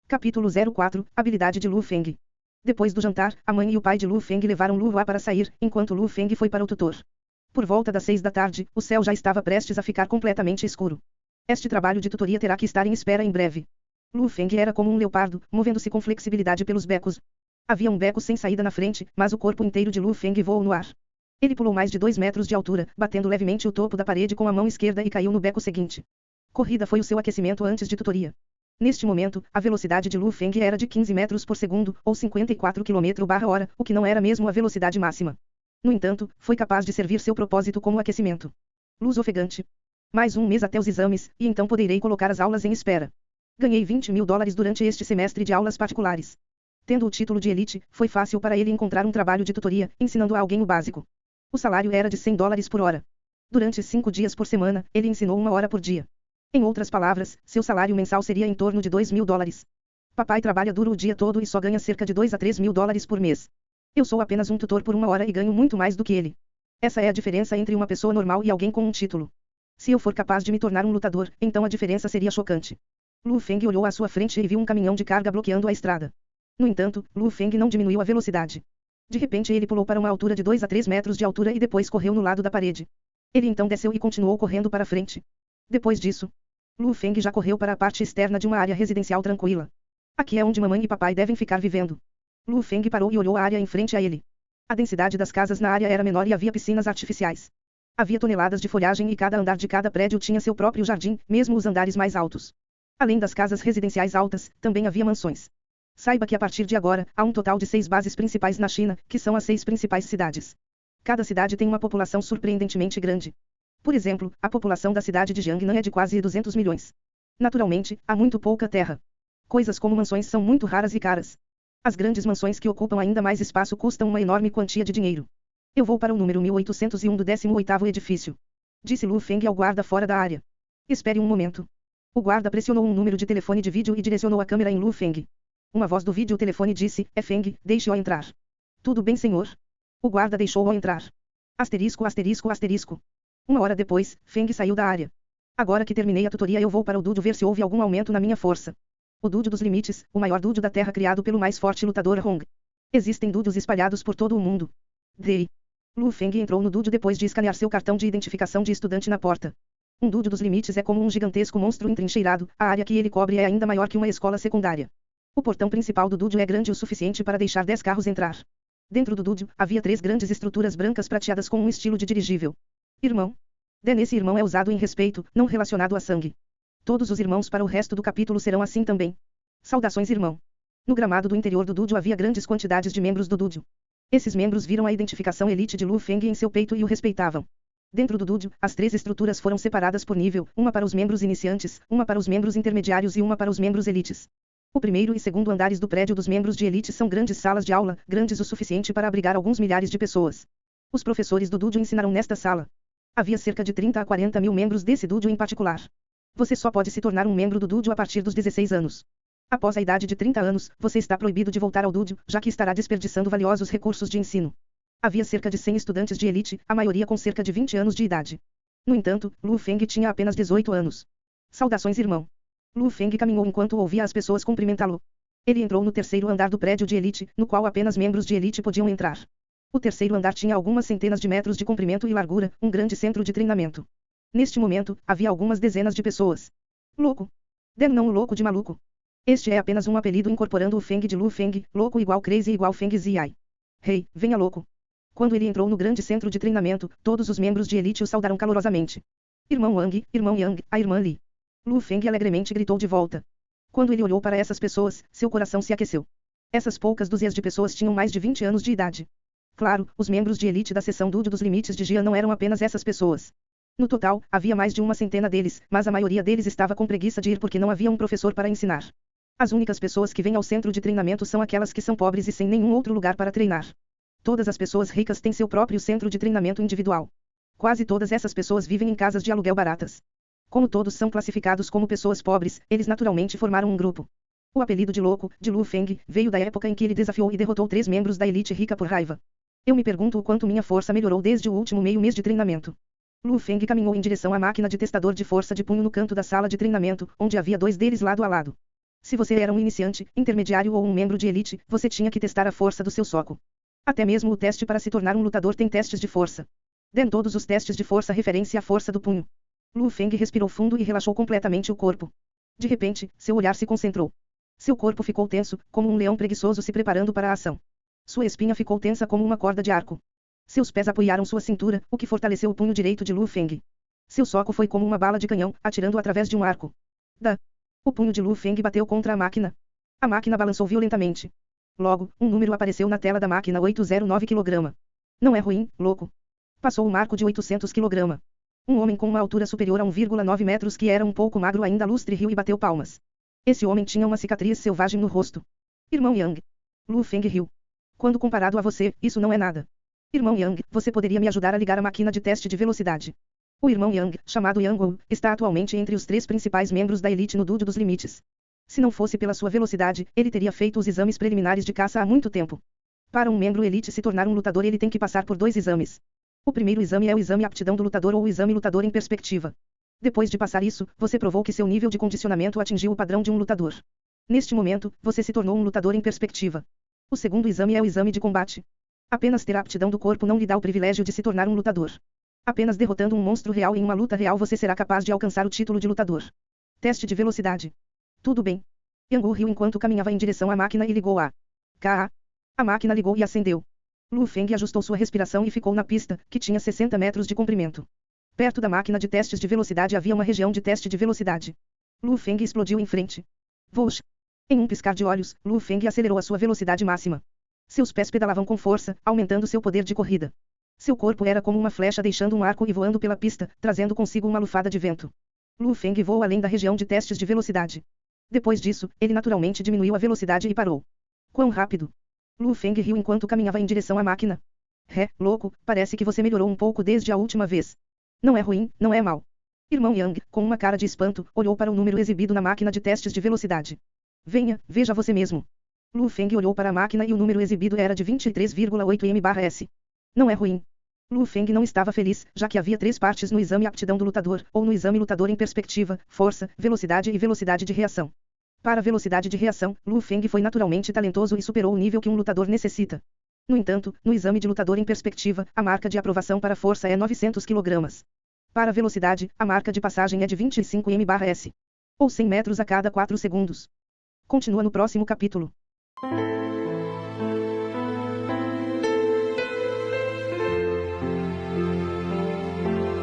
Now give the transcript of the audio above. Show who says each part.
Speaker 1: Capítulo 04 Habilidade de Lu Feng. Depois do jantar, a mãe e o pai de Lu Feng levaram Lu Hua para sair, enquanto Lu Feng foi para o tutor. Por volta das 6 da tarde, o céu já estava prestes a ficar completamente escuro. Este trabalho de tutoria terá que estar em espera em breve. Lu Feng era como um leopardo, movendo-se com flexibilidade pelos becos. Havia um beco sem saída na frente, mas o corpo inteiro de Lu Feng voou no ar. Ele pulou mais de 2 metros de altura, batendo levemente o topo da parede com a mão esquerda e caiu no beco seguinte. Corrida foi o seu aquecimento antes de tutoria. Neste momento, a velocidade de Lu Feng era de 15 metros por segundo, ou 54 km/h, o que não era mesmo a velocidade máxima. No entanto, foi capaz de servir seu propósito como aquecimento. Luz ofegante. Mais um mês até os exames, e então poderei colocar as aulas em espera. Ganhei $20.000 durante este semestre de aulas particulares. Tendo o título de elite, foi fácil para ele encontrar um trabalho de tutoria, ensinando a alguém o básico. O salário era de $100 por hora. Durante 5 dias por semana, ele ensinou 1 hora por dia. Em outras palavras, seu salário mensal seria em torno de $2.000. Papai trabalha duro o dia todo e só ganha cerca de $2 a $3.000 por mês. Eu sou apenas um tutor por 1 hora e ganho muito mais do que ele. Essa é a diferença entre uma pessoa normal e alguém com um título. Se eu for capaz de me tornar um lutador, então a diferença seria chocante. Lu Feng olhou à sua frente e viu um caminhão de carga bloqueando a estrada. No entanto, Lu Feng não diminuiu a velocidade. De repente ele pulou para uma altura de 2 a 3 metros de altura e depois correu no lado da parede. Ele então desceu e continuou correndo para frente. Depois disso, Lu Feng já correu para a parte externa de uma área residencial tranquila. Aqui é onde mamãe e papai devem ficar vivendo. Lu Feng parou e olhou a área em frente a ele. A densidade das casas na área era menor e havia piscinas artificiais. Havia toneladas de folhagem e cada andar de cada prédio tinha seu próprio jardim, mesmo os andares mais altos. Além das casas residenciais altas, também havia mansões. Saiba que a partir de agora, há um total de 6 bases principais na China, que são as 6 principais cidades. Cada cidade tem uma população surpreendentemente grande. Por exemplo, a população da cidade de Jiangnan é de quase 200 milhões. Naturalmente, há muito pouca terra. Coisas como mansões são muito raras e caras. As grandes mansões que ocupam ainda mais espaço custam uma enorme quantia de dinheiro. Eu vou para o número 1801 do 18º edifício. Disse Lu Feng ao guarda fora da área. Espere um momento. O guarda pressionou um número de telefone de vídeo e direcionou a câmera em Lu Feng. Uma voz do videotelefone disse, é Feng, deixe-o entrar. Tudo bem, senhor? O guarda deixou-o entrar. Asterisco, asterisco, asterisco. 1 hora depois, Feng saiu da área. Agora que terminei a tutoria eu vou para o dojo ver se houve algum aumento na minha força. O dojo dos limites, o maior dojo da Terra criado pelo mais forte lutador Hong. Existem dojos espalhados por todo o mundo. Dei. Lu Feng entrou no dojo depois de escanear seu cartão de identificação de estudante na porta. Um dojo dos limites é como um gigantesco monstro entrincheirado, a área que ele cobre é ainda maior que uma escola secundária. O portão principal do dojo é grande o suficiente para deixar 10 carros entrar. Dentro do dojo, havia 3 grandes estruturas brancas prateadas com um estilo de dirigível. Irmão. Nesse irmão é usado em respeito, não relacionado a sangue. Todos os irmãos para o resto do capítulo serão assim também. Saudações, irmão. No gramado do interior do dojo havia grandes quantidades de membros do dojo. Esses membros viram a identificação elite de Lu Feng em seu peito e o respeitavam. Dentro do dojo, as 3 estruturas foram separadas por nível, uma para os membros iniciantes, uma para os membros intermediários e uma para os membros elites. O primeiro e segundo andares do prédio dos membros de elite são grandes salas de aula, grandes o suficiente para abrigar alguns milhares de pessoas. Os professores do dojo ensinaram nesta sala. Havia cerca de 30 a 40 mil membros desse dojo em particular. Você só pode se tornar um membro do dojo a partir dos 16 anos. Após a idade de 30 anos, você está proibido de voltar ao dojo, já que estará desperdiçando valiosos recursos de ensino. Havia cerca de 100 estudantes de elite, a maioria com cerca de 20 anos de idade. No entanto, Lu Feng tinha apenas 18 anos. Saudações, irmão. Lu Feng caminhou enquanto ouvia as pessoas cumprimentá-lo. Ele entrou no 3º andar do prédio de elite, no qual apenas membros de elite podiam entrar. O 3º andar tinha algumas centenas de metros de comprimento e largura, um grande centro de treinamento. Neste momento, havia algumas dezenas de pessoas. Louco. Não o louco de maluco. Este é apenas um apelido incorporando o Feng de Lu Feng, louco igual crazy igual Feng Ziai. Hey, venha louco. Quando ele entrou no grande centro de treinamento, todos os membros de elite o saudaram calorosamente. Irmão Wang, irmão Yang, a irmã Li. Lu Feng alegremente gritou de volta. Quando ele olhou para essas pessoas, seu coração se aqueceu. Essas poucas dúzias de pessoas tinham mais de 20 anos de idade. Claro, os membros de elite da seção dojo dos limites de Jian não eram apenas essas pessoas. No total, havia mais de uma centena deles, mas a maioria deles estava com preguiça de ir porque não havia um professor para ensinar. As únicas pessoas que vêm ao centro de treinamento são aquelas que são pobres e sem nenhum outro lugar para treinar. Todas as pessoas ricas têm seu próprio centro de treinamento individual. Quase todas essas pessoas vivem em casas de aluguel baratas. Como todos são classificados como pessoas pobres, eles naturalmente formaram um grupo. O apelido de louco, de Lu Feng, veio da época em que ele desafiou e derrotou 3 membros da elite rica por raiva. Eu me pergunto o quanto minha força melhorou desde o último meio mês de treinamento. Lu Feng caminhou em direção à máquina de testador de força de punho no canto da sala de treinamento, onde havia 2 deles lado a lado. Se você era um iniciante, intermediário ou um membro de elite, você tinha que testar a força do seu soco. Até mesmo o teste para se tornar um lutador tem testes de força. Dê todos os testes de força referência à força do punho. Lu Feng respirou fundo e relaxou completamente o corpo. De repente, seu olhar se concentrou. Seu corpo ficou tenso, como um leão preguiçoso se preparando para a ação. Sua espinha ficou tensa como uma corda de arco. Seus pés apoiaram sua cintura, o que fortaleceu o punho direito de Lu Feng. Seu soco foi como uma bala de canhão, atirando através de um arco. O punho de Lu Feng bateu contra a máquina. A máquina balançou violentamente. Logo, um número apareceu na tela da máquina: 809 kg. Não é ruim, louco. Passou o marco de 800 kg. Um homem com uma altura superior a 1,9 metros que era um pouco magro ainda lustre riu e bateu palmas. Esse homem tinha uma cicatriz selvagem no rosto. Irmão Yang. Lu Feng riu. Quando comparado a você, isso não é nada. Irmão Yang, você poderia me ajudar a ligar a máquina de teste de velocidade. O irmão Yang, chamado Yang Ou, está atualmente entre os 3 principais membros da elite no Dude dos Limites. Se não fosse pela sua velocidade, ele teria feito os exames preliminares de caça há muito tempo. Para um membro elite se tornar um lutador, ele tem que passar por 2 exames. O primeiro exame é o exame aptidão do lutador ou o exame lutador em perspectiva. Depois de passar isso, você provou que seu nível de condicionamento atingiu o padrão de um lutador. Neste momento, você se tornou um lutador em perspectiva. O segundo exame é o exame de combate. Apenas ter a aptidão do corpo não lhe dá o privilégio de se tornar um lutador. Apenas derrotando um monstro real em uma luta real você será capaz de alcançar o título de lutador. Teste de velocidade. Tudo bem. Yang Wu riu enquanto caminhava em direção à máquina e ligou a KA. A máquina ligou e acendeu. Lu Feng ajustou sua respiração e ficou na pista, que tinha 60 metros de comprimento. Perto da máquina de testes de velocidade havia uma região de teste de velocidade. Lu Feng explodiu em frente. Vosh. Em um piscar de olhos, Lu Feng acelerou a sua velocidade máxima. Seus pés pedalavam com força, aumentando seu poder de corrida. Seu corpo era como uma flecha deixando um arco e voando pela pista, trazendo consigo uma lufada de vento. Lu Feng voou além da região de testes de velocidade. Depois disso, ele naturalmente diminuiu a velocidade e parou. Quão rápido! Lu Feng riu enquanto caminhava em direção à máquina. Louco, parece que você melhorou um pouco desde a última vez. Não é ruim, não é mal. Irmão Yang, com uma cara de espanto, olhou para o número exibido na máquina de testes de velocidade. Venha, veja você mesmo. Lu Feng olhou para a máquina e o número exibido era de 23,8 m/s. Não é ruim. Lu Feng não estava feliz, já que havia 3 partes no exame aptidão do lutador, ou no exame lutador em perspectiva, força, velocidade e velocidade de reação. Para a velocidade de reação, Lu Feng foi naturalmente talentoso e superou o nível que um lutador necessita. No entanto, no exame de lutador em perspectiva, a marca de aprovação para força é 900 kg. Para a velocidade, a marca de passagem é de 25 m/s. Ou 100 metros a cada 4 segundos. Continua no próximo capítulo.